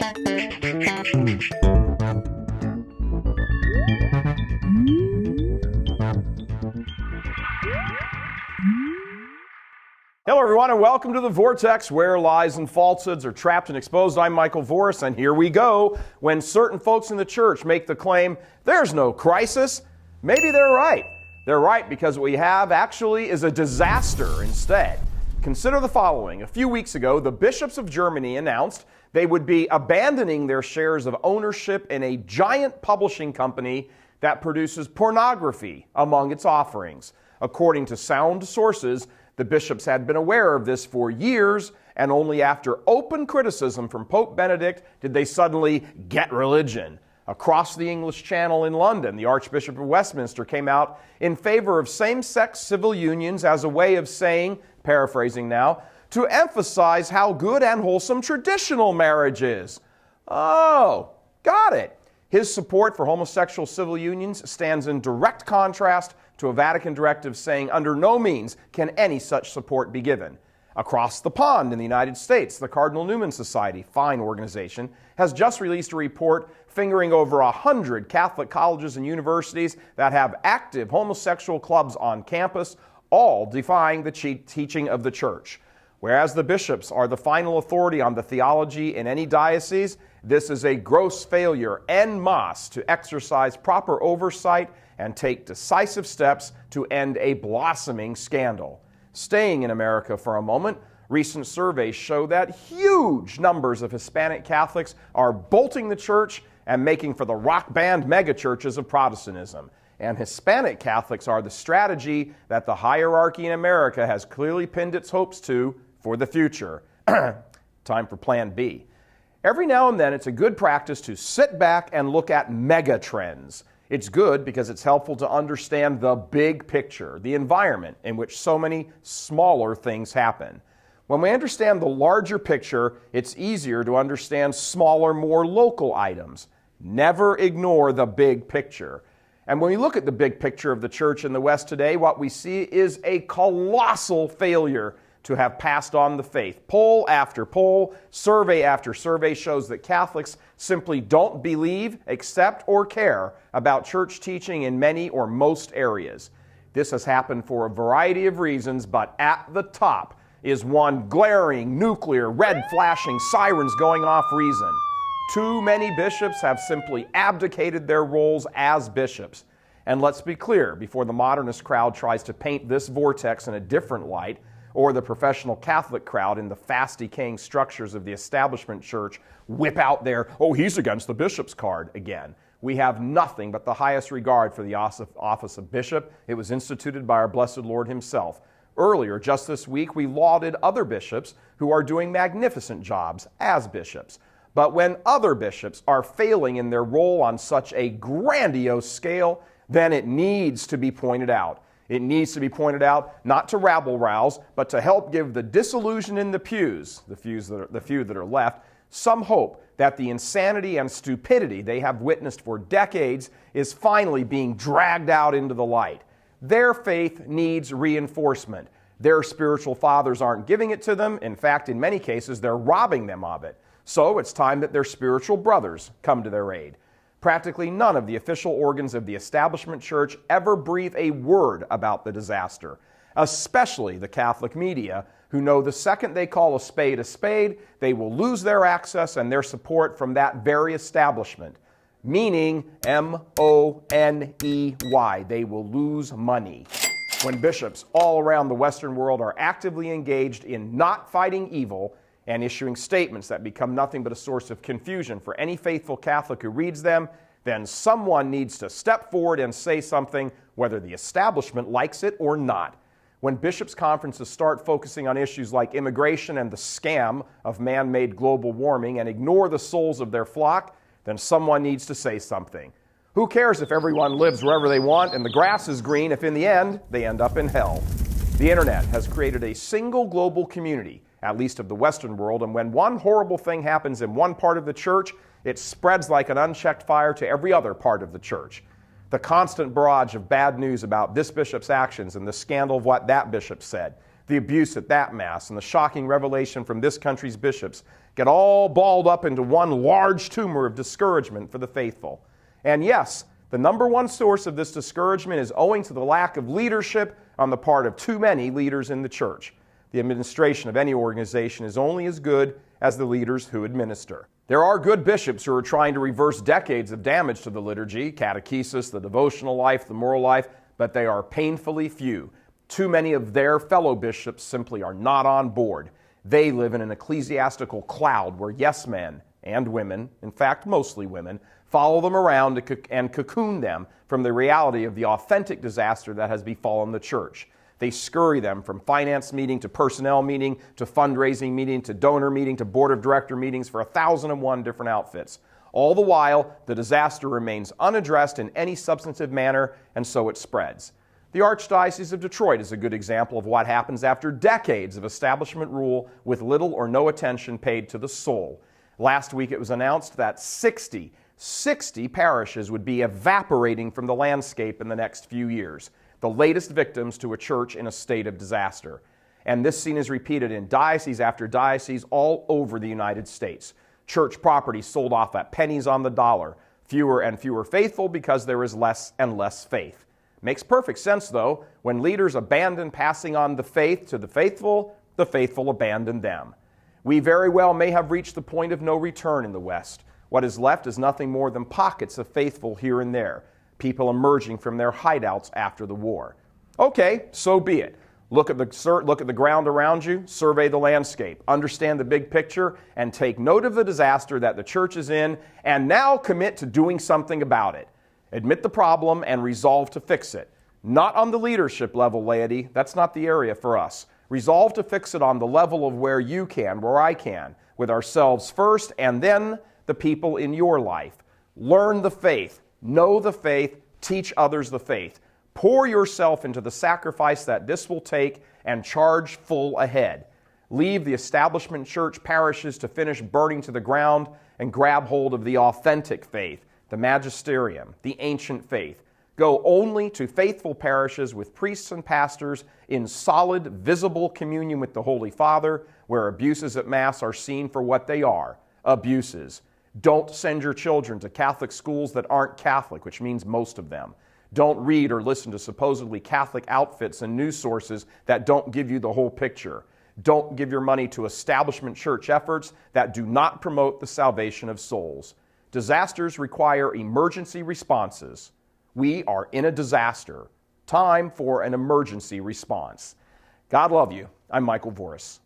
Hello everyone and welcome to The Vortex, where lies and falsehoods are trapped and exposed. I'm Michael Voris, and here we go. When certain folks in the church make the claim, there's no crisis, maybe they're right. They're right because what we have actually is a disaster instead. Consider the following. A few weeks ago, the bishops of Germany announced they would be abandoning their shares of ownership in a giant publishing company that produces pornography among its offerings. According to sound sources, the bishops had been aware of this for years, and only after open criticism from Pope Benedict did they suddenly get religion. Across the English Channel in London, the Archbishop of Westminster came out in favor of same-sex civil unions as a way of saying, paraphrasing now, to emphasize how good and wholesome traditional marriage is. Oh, got it. His support for homosexual civil unions stands in direct contrast to a Vatican directive saying under no means can any such support be given. Across the pond in the United States, the Cardinal Newman Society, fine organization, has just released a report fingering over 100 Catholic colleges and universities that have active homosexual clubs on campus, all defying the teaching of the Church. Whereas the bishops are the final authority on the theology in any diocese, this is a gross failure en masse to exercise proper oversight and take decisive steps to end a blossoming scandal. Staying in America for a moment, recent surveys show that huge numbers of Hispanic Catholics are bolting the church and making for the rock band megachurches of Protestantism. And Hispanic Catholics are the strategy that the hierarchy in America has clearly pinned its hopes to for the future. Time for Plan B. Every now and then, it's a good practice to sit back and look at mega trends. It's good because it's helpful to understand the big picture, the environment in which so many smaller things happen. When we understand the larger picture, it's easier to understand smaller, more local items. Never ignore the big picture. And when we look at the big picture of the church in the West today, what we see is a colossal failure to have passed on the faith. Poll after poll, survey after survey shows that Catholics simply don't believe, accept, or care about church teaching in many or most areas. This has happened for a variety of reasons, but at the top is one glaring, nuclear, red flashing, sirens going off reason. Too many bishops have simply abdicated their roles as bishops. And let's be clear, before the modernist crowd tries to paint this vortex in a different light, or the professional Catholic crowd in the fast-decaying structures of the establishment church whip out their, oh, he's against the bishop's card again. We have nothing but the highest regard for the office of bishop. It was instituted by our blessed Lord himself. Earlier, just this week, we lauded other bishops who are doing magnificent jobs as bishops. But when other bishops are failing in their role on such a grandiose scale, then it needs to be pointed out. It needs to be pointed out not to rabble-rouse, but to help give the disillusioned in the pews, the few that are left, some hope that the insanity and stupidity they have witnessed for decades is finally being dragged out into the light. Their faith needs reinforcement. Their spiritual fathers aren't giving it to them. In fact, in many cases, they're robbing them of it. So it's time that their spiritual brothers come to their aid. Practically none of the official organs of the establishment church ever breathe a word about the disaster, especially the Catholic media, who know the second they call a spade, they will lose their access and their support from that very establishment, meaning M-O-N-E-Y. They will lose money. When bishops all around the Western world are actively engaged in not fighting evil and issuing statements that become nothing but a source of confusion for any faithful Catholic who reads them, then someone needs to step forward and say something, whether the establishment likes it or not. When bishops' conferences start focusing on issues like immigration and the scam of man-made global warming and ignore the souls of their flock, then someone needs to say something. Who cares if everyone lives wherever they want and the grass is green if in the end they end up in hell? The internet has created a single global community, at least of the Western world, and when one horrible thing happens in one part of the church, it spreads like an unchecked fire to every other part of the church. The constant barrage of bad news about this bishop's actions and the scandal of what that bishop said, the abuse at that mass, and the shocking revelation from this country's bishops get all balled up into one large tumor of discouragement for the faithful. And yes, the number one source of this discouragement is owing to the lack of leadership on the part of too many leaders in the church. The administration of any organization is only as good as the leaders who administer. There are good bishops who are trying to reverse decades of damage to the liturgy, catechesis, the devotional life, the moral life, but they are painfully few. Too many of their fellow bishops simply are not on board. They live in an ecclesiastical cloud where yes men and women, in fact mostly women, follow them around and cocoon them from the reality of the authentic disaster that has befallen the church. They scurry them from finance meeting to personnel meeting to fundraising meeting to donor meeting to board of director meetings for 1,001 different outfits. All the while, the disaster remains unaddressed in any substantive manner, and so it spreads. The Archdiocese of Detroit is a good example of what happens after decades of establishment rule with little or no attention paid to the soul. Last week it was announced that 60 parishes would be evaporating from the landscape in the next few years, the latest victims to a church in a state of disaster. And this scene is repeated in diocese after diocese all over the United States. Church property sold off at pennies on the dollar. Fewer and fewer faithful because there is less and less faith. Makes perfect sense, though. When leaders abandon passing on the faith to the faithful abandon them. We very well may have reached the point of no return in the West. What is left is nothing more than pockets of faithful here and there, people emerging from their hideouts after the war. Okay, so be it. Look at the ground around you, survey the landscape, understand the big picture, and take note of the disaster that the church is in, and now commit to doing something about it. Admit the problem and resolve to fix it. Not on the leadership level, laity. That's not the area for us. Resolve to fix it on the level of where you can, where I can, with ourselves first, and then the people in your life. Learn the faith, know the faith, teach others the faith. Pour yourself into the sacrifice that this will take and charge full ahead. Leave the establishment church parishes to finish burning to the ground and grab hold of the authentic faith, the magisterium, the ancient faith. Go only to faithful parishes with priests and pastors in solid, visible communion with the Holy Father, where abuses at Mass are seen for what they are, abuses. Don't send your children to Catholic schools that aren't Catholic, which means most of them. Don't read or listen to supposedly Catholic outfits and news sources that don't give you the whole picture. Don't give your money to establishment church efforts that do not promote the salvation of souls. Disasters require emergency responses. We are in a disaster. Time for an emergency response. God love you. I'm Michael Voris.